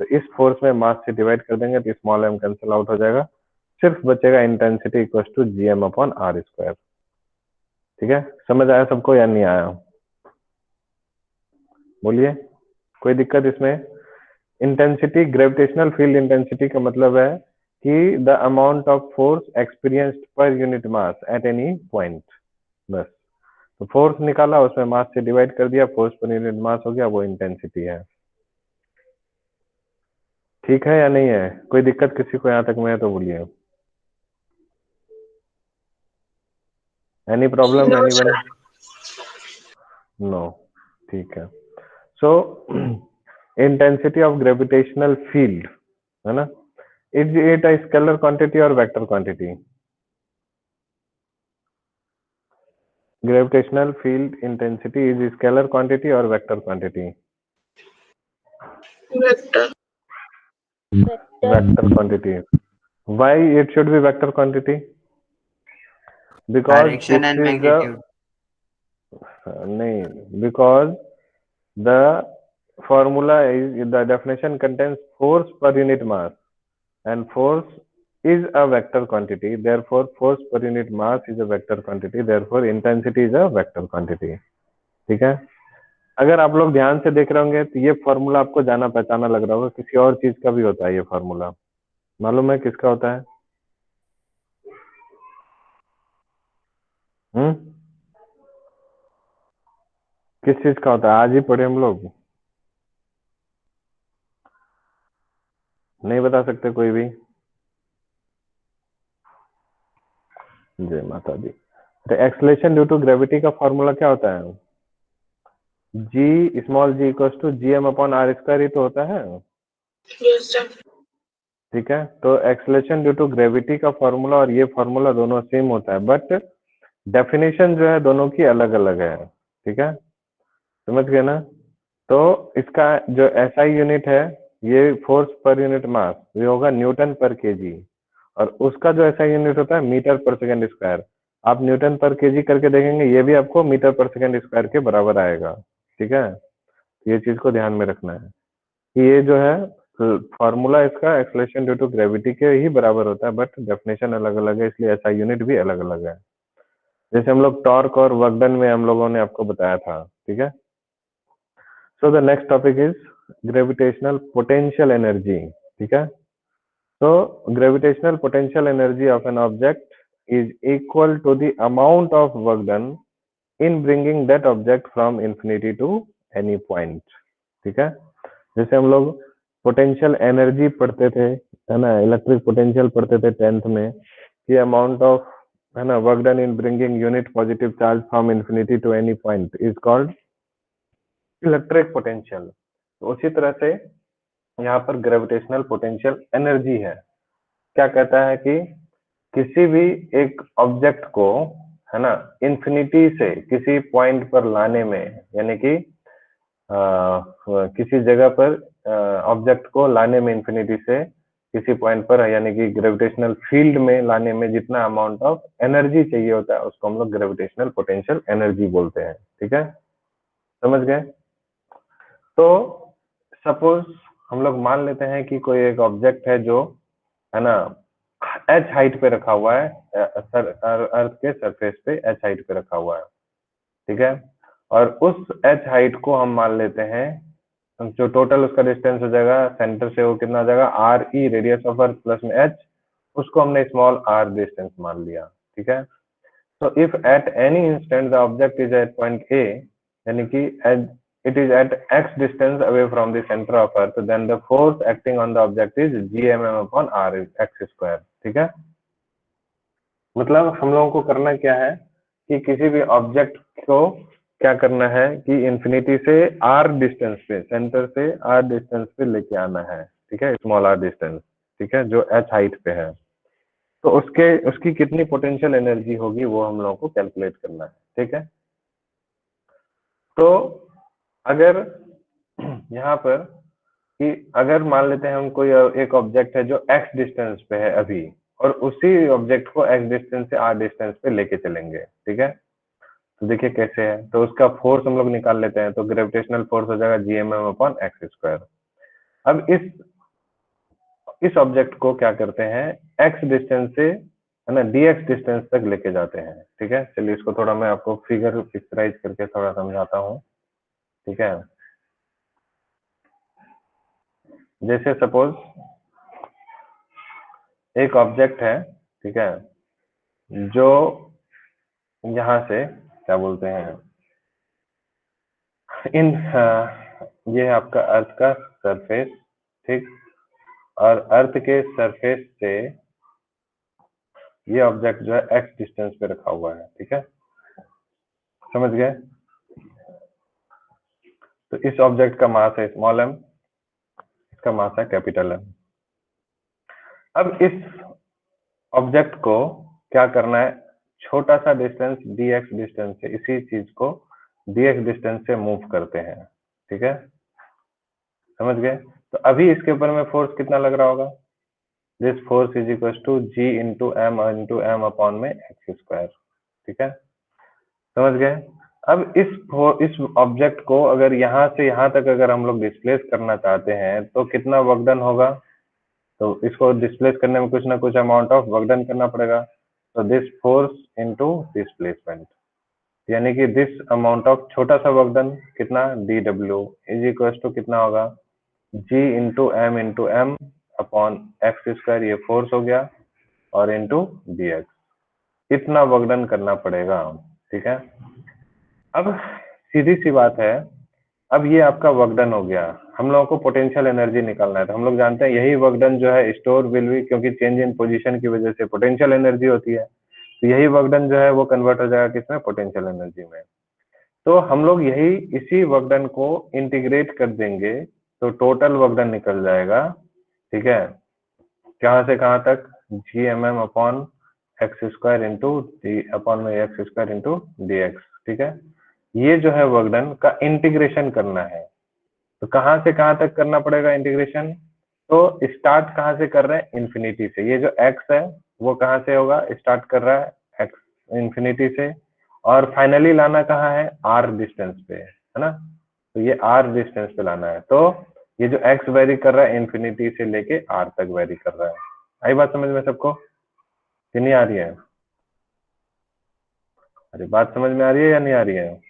तो इस फोर्स में मास से डिवाइड कर देंगे तो स्मॉल एम कैंसिल आउट हो जाएगा, सिर्फ बचेगा intensity equal to gm upon r², ठीक है। समझ आया सबको या नहीं आया, बोलिए, कोई दिक्कत इसमें। इंटेंसिटी, ग्रेविटेशनल फील्ड इंटेंसिटी का मतलब है कि the amount of force experienced per unit mass at any point, बस। तो फोर्स निकाला, उसमें मास से डिवाइड कर दिया, फोर्स पर यूनिट मास हो गया, वो इंटेंसिटी है। ठीक है या नहीं है, कोई दिक्कत किसी को यहाँ तक में है तो बोलिए। Any problem anyone? नो, ठीक है। So intensity of gravitational field, है ना, is it a scalar quantity और vector quantity? Gravitational field intensity is scalar quantity or vector quantity? Vector. Vector quantity. Why it should be vector quantity? Because this Direction and is magnitude. because the formula is, the definition contains force per unit mass, and force is a vector quantity. Therefore, force per unit mass is a vector quantity. Therefore, intensity is a vector quantity. ठीक है। अगर आप लोग ध्यान से देख रहे होंगे तो ये फॉर्मूला आपको जाना पहचाना लग रहा होगा, किसी और चीज का भी होता है ये फॉर्मूला, मालूम है किसका होता है? हम्म, किस चीज का होता है? आज ही पढ़े हम लोग, नहीं बता सकते कोई भी? जय माता दी। तो एक्सलेशन ड्यू टू ग्रेविटी का फॉर्मूला क्या होता है? G small g equal to gm upon r² ही तो होता है, Yes, sir. ठीक है। तो एक्सलेशन ड्यू टू ग्रेविटी का फॉर्मूला और ये फॉर्मूला दोनों सेम होता है, बट डेफिनेशन जो है दोनों की अलग अलग है, ठीक है, समझ गए ना। तो इसका जो एसआई यूनिट है, ये फोर्स पर यूनिट मास, ये होगा न्यूटन पर केजी, और उसका जो एसआई यूनिट होता है मीटर पर सेकंड स्क्वायर। आप न्यूटन पर केजी करके देखेंगे, ये भी आपको मीटर पर सेकंड स्क्वायर के बराबर आएगा, ठीक है। ये चीज को ध्यान में रखना है कि ये जो है फॉर्मूला इसका एक्सलेशन ड्यू टू ग्रेविटी के ही बराबर होता है, बट डेफिनेशन अलग अलग है, इसलिए एसआई यूनिट भी अलग अलग है। जैसे हम लोग टॉर्क और वर्क डन में हम लोगों ने आपको बताया था, ठीक है। So the next topic is gravitational potential energy, ठीक है। So gravitational potential energy of an object is equal to the amount of work done in bringing that object from infinity to any point, ठीक है। जैसे हम लोग potential energy पढ़ते थे, है ना, इलेक्ट्रिक पोटेंशियल पढ़ते थे 10th में, कि अमाउंट ऑफ, है ना, work done in bringing unit positive charge from infinity to any point is called electric potential. तो उसी तरह से यहाँ पर ग्रेविटेशनल पोटेंशियल एनर्जी है, क्या कहता है कि किसी भी एक ऑब्जेक्ट को, है ना, इन्फिनिटी से किसी पॉइंट पर लाने में, यानी कि किसी जगह पर ऑब्जेक्ट को लाने में इन्फिनिटी से किसी पॉइंट पर, यानी कि ग्रेविटेशनल फील्ड में लाने में जितना अमाउंट ऑफ एनर्जी चाहिए होता है उसको हम लोग ग्रेविटेशनल पोटेंशियल एनर्जी बोलते हैं, ठीक है, समझ गए। तो सपोज हम लोग मान लेते हैं कि कोई एक ऑब्जेक्ट है जो, है ना, एच हाइट पे रखा हुआ है, अर्थ के सरफेस पे एच हाइट पे रखा हुआ है, ठीक है। और उस एच हाइट को हम मान लेते हैं, जो टोटल उसका डिस्टेंस हो जाएगा सेंटर से, वो कितना हो जाएगा, R E, radius of earth plus में एच, उसको हमने स्मॉल आर डिस्टेंस मान लिया, ठीक है। So if at any instant the object is at point A, यानी कि it is at x distance away from the center of Earth, then the force acting on the object is gmm upon r x square, ठीक है। मतलब हम लोगों को करना क्या है कि किसी भी ऑब्जेक्ट को क्या करना है कि इन्फिनिटी से r डिस्टेंस पे, सेंटर से r डिस्टेंस पे लेके आना है, ठीक है, स्मॉल r डिस्टेंस, ठीक है, जो h हाइट पे है। तो उसकी कितनी पोटेंशियल एनर्जी होगी वो हम लोगों को कैलकुलेट करना है, ठीक है। तो अगर यहाँ पर कि अगर मान लेते हैं हम कोई एक ऑब्जेक्ट है जो x डिस्टेंस पे है अभी, और उसी ऑब्जेक्ट को x डिस्टेंस से r डिस्टेंस पे लेके चलेंगे, ठीक है। तो देखिए कैसे है, तो उसका फोर्स हम लोग निकाल लेते हैं, तो ग्रेविटेशनल फोर्स हो जाएगा जीएमएम अपॉन एक्स स्क्वायर। अब इस ऑब्जेक्ट को क्या करते हैं, x डिस्टेंस से, है ना, dx डिस्टेंस तक लेके जाते हैं, ठीक है। चलिए इसको थोड़ा मैं आपको फिगर पिक्चराइज करके थोड़ा समझाता हूँ, ठीक है। जैसे सपोज एक ऑब्जेक्ट है, ठीक है, जो यहाँ से क्या बोलते हैं, ये है आपका अर्थ का सरफेस, ठीक, और अर्थ के सरफेस से ये ऑब्जेक्ट जो है एक्स डिस्टेंस पे रखा हुआ है, ठीक है, समझ गए। तो इस ऑब्जेक्ट का मास है स्मॉल एम, इसका मास है कैपिटल एम। अब इस ऑब्जेक्ट को क्या करना है, छोटा सा डिस्टेंस dx डिस्टेंस से इसी चीज को dx डिस्टेंस से मूव करते हैं, ठीक है, समझ गए। तो अभी इसके ऊपर में फोर्स कितना लग रहा होगा, this force is equal to g into M upon में एक्स स्क्वायर, ठीक है, समझ गए। अब इस ऑब्जेक्ट को अगर यहाँ से यहाँ तक अगर हम लोग डिस्प्लेस करना चाहते हैं तो कितना वर्क डन होगा, तो इसको डिस्प्लेस करने में कुछ ना कुछ अमाउंट ऑफ वर्क डन करना पड़ेगा। तो दिस फोर्स इनटू डिस्प्लेसमेंट, यानी कि दिस अमाउंट ऑफ छोटा सा वर्क डन कितना, d W is equal to कितना होगा, G into M upon x square, ये फोर्स हो गया, और इंटू डी एक्स, इतना वर्क डन करना पड़ेगा, ठीक है। अब सीधी सी बात है, अब ये आपका वर्क डन हो गया, हम लोगों को पोटेंशियल एनर्जी निकालना है, तो हम लोग जानते हैं यही वर्क डन जो है स्टोर विल बी, क्योंकि चेंज इन पोजीशन की वजह से पोटेंशियल एनर्जी होती है, तो यही वर्क डन जो है वो कन्वर्ट हो जाएगा किसमें, पोटेंशियल एनर्जी में। तो हम लोग इसी वर्क डन को इंटीग्रेट कर देंगे तो टोटल वर्क डन निकल जाएगा, ठीक है, कहाँ से कहाँ तक, G M M upon x square into d upon में x square into d x. ठीक है, ये जो है वर्क डन का इंटीग्रेशन करना है। तो कहाँ से कहाँ तक करना पड़ेगा इंटीग्रेशन? तो स्टार्ट कहाँ से कर रहे हैं? इन्फिनिटी से। ये जो x है वो कहाँ से होगा? स्टार्ट कर रहा है x इन्फिनिटी से, और फाइनली लाना कहाँ है? r डिस्टेंस पे, है ना? तो ये r डिस्टेंस पे लाना है। तो ये जो x वेरी कर रहा है इन्फिनिटी से लेके r तक वेरी कर रहा है। आई बात समझ में सबको कि नहीं आ रही है? अरे बात समझ में आ रही है या नहीं आ रही है?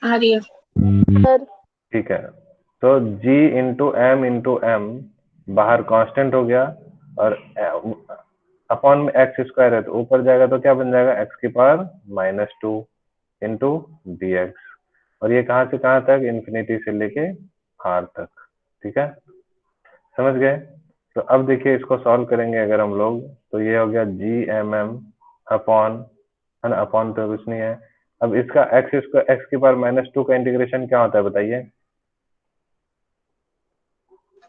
आ रही है सर। ठीक है, तो g इंटू m बाहर कांस्टेंट हो गया, और अपॉन में एक्स स्क्वायर है तो ऊपर जाएगा तो क्या बन जाएगा? एक्स की पावर -2 इंटू डी एक्स। और ये कहाँ से कहाँ तक? इन्फिनिटी से लेके r तक। ठीक है, समझ गए? तो अब देखिए इसको सॉल्व करेंगे अगर हम लोग, तो ये हो गया g अपॉन, है ना? अपॉन तो कुछ नहीं है। अब इसका एक्स की पावर -2 का इंटीग्रेशन क्या होता है बताइए?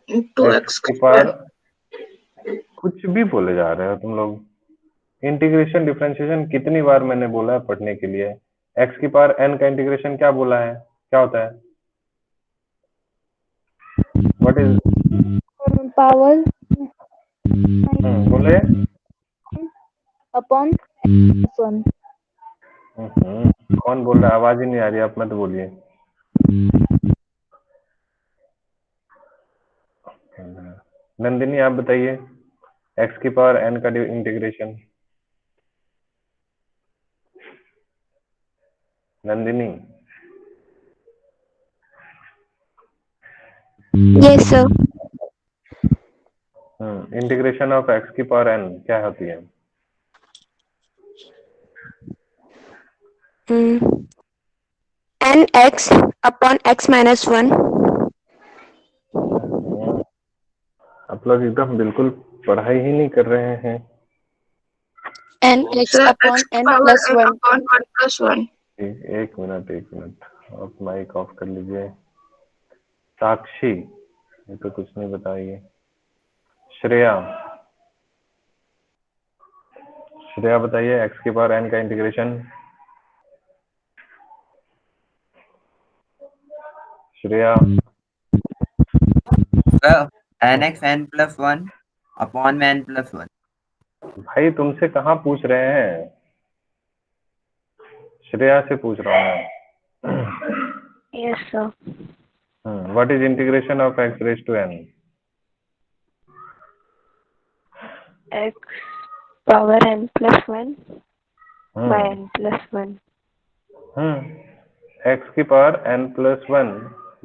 2x एक्स की पावर, कुछ भी बोले जा रहे हो तुम लोग। इंटीग्रेशन डिफरेंशिएशन कितनी बार मैंने बोला है पढ़ने के लिए। एक्स की पावर n का इंटीग्रेशन क्या बोला है? क्या होता है? What is? पावर बोले। अपॉन 1। कौन बोल रहा है? आवाज ही नहीं आ रही, आप मत बोलिए। नंदिनी आप बताइए, एक्स की पावर n का integration. Nandini. Yes sir. Integration of x की पावर n क्या होती है? nx upon x minus 1। आप लोग एकदम बिल्कुल पढ़ाई ही नहीं कर रहे हैं। nx sir upon x n power plus n 1। Upon 1+1। एक मिनट, एक मिनट, आप माइक ऑफ कर लीजिए। साक्षी, ये तो कुछ नहीं बताइए। श्रेया, श्रेया बताइए एक्स की पावर n का integration. Shreya. nx n+1 upon में n+1। भाई तुमसे कहाँ पूछ रहे हैं? श्रेया से पूछ रहा हूँ यस सर। मैं। What is integration of x raise to n? x power n+1 by n+1। x की पावर n+1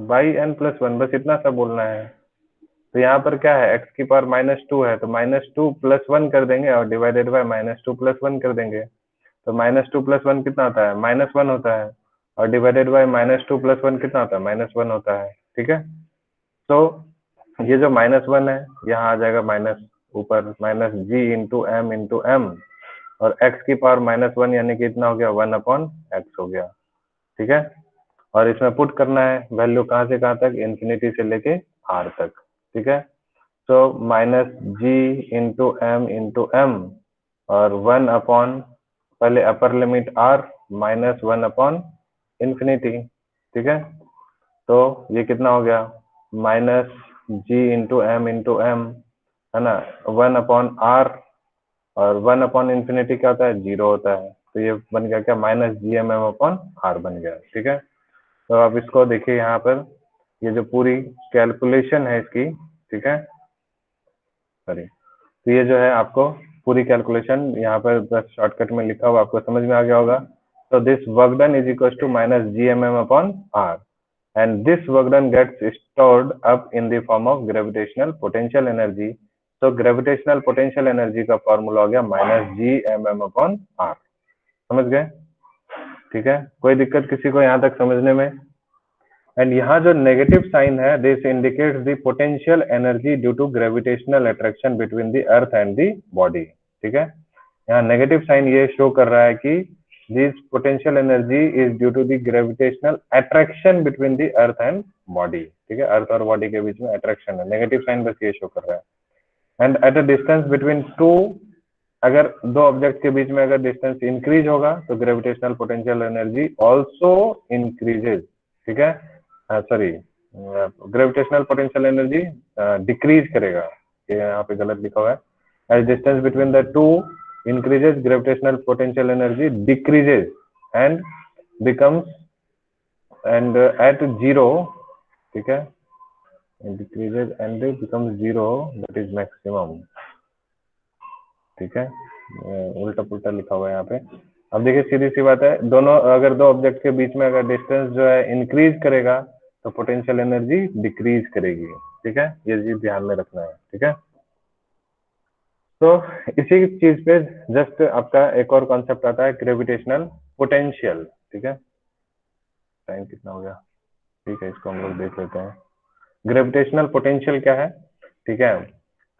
बाई n+1, बस इतना सा बोलना है। तो यहाँ पर क्या है? x की पावर -2 है तो -2 + 1 कर देंगे और डिवाइडेड बाय -2 + 1 कर देंगे। तो -2 + 1 कितना होता है? -1 होता है, और डिवाइडेड बाय -2 + 1 कितना होता है? -1 होता है। ठीक है, तो ये जो -1 है यहाँ आ जाएगा माइनस ऊपर -g इंटू m, और x की पावर -1 यानी कि इतना हो गया 1/x हो गया। ठीक है, और इसमें पुट करना है वैल्यू कहाँ से कहाँ तक? इन्फिनिटी से लेके r तक। ठीक है, तो -g m और 1 पहले अपर लिमिट r -1/इन्फिनिटी। ठीक है, तो ये कितना हो गया? -g m, है ना? 1/r, और 1/इन्फिनिटी क्या होता है? 0 होता है। तो ये बन गया क्या? -gmm/r बन गया। ठीक है, तो आप इसको देखिए यहाँ पर, ये जो पूरी कैलकुलेशन है इसकी, ठीक है, सॉरी, तो ये जो है आपको पूरी कैलकुलेशन यहाँ पर बस शॉर्टकट में लिखा हुआ आपको समझ में आ गया होगा। तो this work done is equal to -gmm/r, and this work done gets stored up in the form of gravitational potential energy। तो ग्रेविटेशनल पोटेंशियल एनर्जी का फॉर्मूला हो गया -gmm/r। समझ गए? ठीक है, कोई दिक्कत किसी को यहाँ तक समझने में? एंड यहाँ जो नेगेटिव साइन है, this indicates the potential energy due to gravitational attraction between the earth and the body. ठीक है, यहाँ नेगेटिव साइन ये शो कर रहा है कि this potential energy is due to the gravitational attraction between the earth and body. ठीक है, अर्थ और बॉडी के बीच में अट्रैक्शन है, नेगेटिव साइन बस ये शो कर रहा है। And at a distance between two अगर दो ऑब्जेक्ट के बीच में अगर डिस्टेंस इंक्रीज होगा तो gravitational potential energy also increases, ठीक है, sorry, gravitational potential energy decrease करेगा, ये यहाँ पे गलत लिखा हुआ है, as distance between the two increases gravitational potential energy decreases and becomes and at zero, ठीक है, decreases and becomes zero, that is maximum, ठीक है, उल्टा पुल्टा लिखा हुआ है यहाँ पे। अब देखिए सीधी सी बात है, दोनों अगर दो ऑब्जेक्ट के बीच में अगर डिस्टेंस जो है इंक्रीज करेगा तो पोटेंशियल एनर्जी डिक्रीज करेगी, ठीक है, ये चीज ध्यान में रखना है, ठीक है। तो इसी चीज पे जस्ट आपका एक और कॉन्सेप्ट आता है ग्रेविटेशनल पोटेंशियल, ठीक है। टाइम कितना हो गया, ठीक है, इसको हम लोग देख लेते हैं। ग्रेविटेशनल पोटेंशियल क्या है, ठीक है,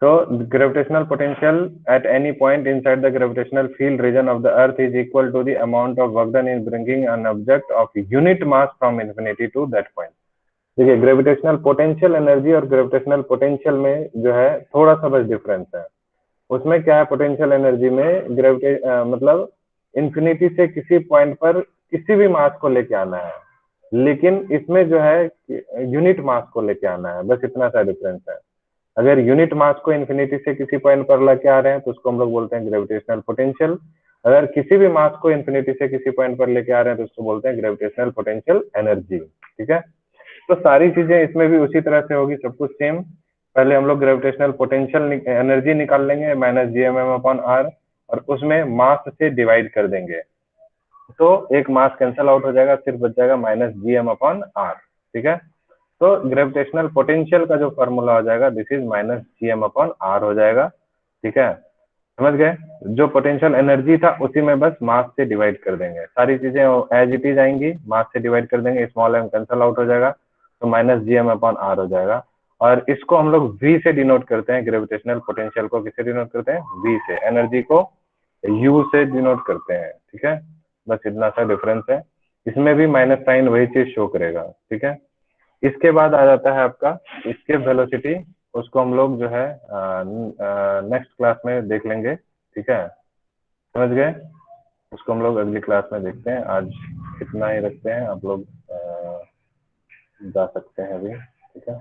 तो gravitational potential at any point inside the gravitational field region of the earth is equal to the amount of work done in bringing an object of unit mass from infinity to that point. देखिए gravitational potential energy और gravitational potential में जो है थोड़ा सा बस difference है। उसमें क्या है, पोटेंशियल एनर्जी में मतलब इन्फिनिटी से किसी पॉइंट पर किसी भी मास को लेके आना है, लेकिन इसमें जो है यूनिट मास को लेके आना है, बस इतना सा डिफरेंस है। अगर यूनिट मास को इन्फिनिटी से किसी पॉइंट पर लेके आ रहे हैं तो उसको हम लोग बोलते हैं ग्रेविटेशनल पोटेंशियल। अगर किसी भी मास को इन्फिनिटी से किसी पॉइंट पर लेके आ रहे हैं तो उसको बोलते हैं ग्रेविटेशनल पोटेंशियल एनर्जी, ठीक है। तो सारी चीजें इसमें भी उसी तरह से होगी, सब कुछ सेम। पहले हम लोग ग्रेविटेशनल पोटेंशियल एनर्जी निकाल लेंगे -gmm/r और उसमें मास से डिवाइड कर देंगे, तो एक मास कैंसिल आउट हो जाएगा, सिर्फ बच जाएगा -gm/r, ठीक है। तो ग्रेविटेशनल पोटेंशियल का जो फॉर्मूला हो जाएगा दिस इज -gm/r हो जाएगा, ठीक है, समझ गए। जो पोटेंशियल एनर्जी था उसी में बस मास से डिवाइड कर देंगे, सारी चीजें एज इट इज आएंगी, मास से डिवाइड कर देंगे, स्मॉल m कैंसिल आउट हो जाएगा, तो -gm/r हो जाएगा। और इसको हम लोग v से डिनोट करते हैं, ग्रेविटेशनल पोटेंशियल को किससे डिनोट करते हैं, v से, एनर्जी को u से डिनोट करते हैं, ठीक है। बस इतना सा डिफरेंस है, इसमें भी माइनस साइन वही चीज शो करेगा, ठीक है। इसके बाद आ जाता है आपका इसके वेलोसिटी, उसको हम लोग जो है नेक्स्ट क्लास में देख लेंगे, ठीक है, समझ गए। उसको हम लोग अगली क्लास में देखते हैं, आज इतना ही रखते हैं, आप लोग जा सकते हैं अभी, ठीक है।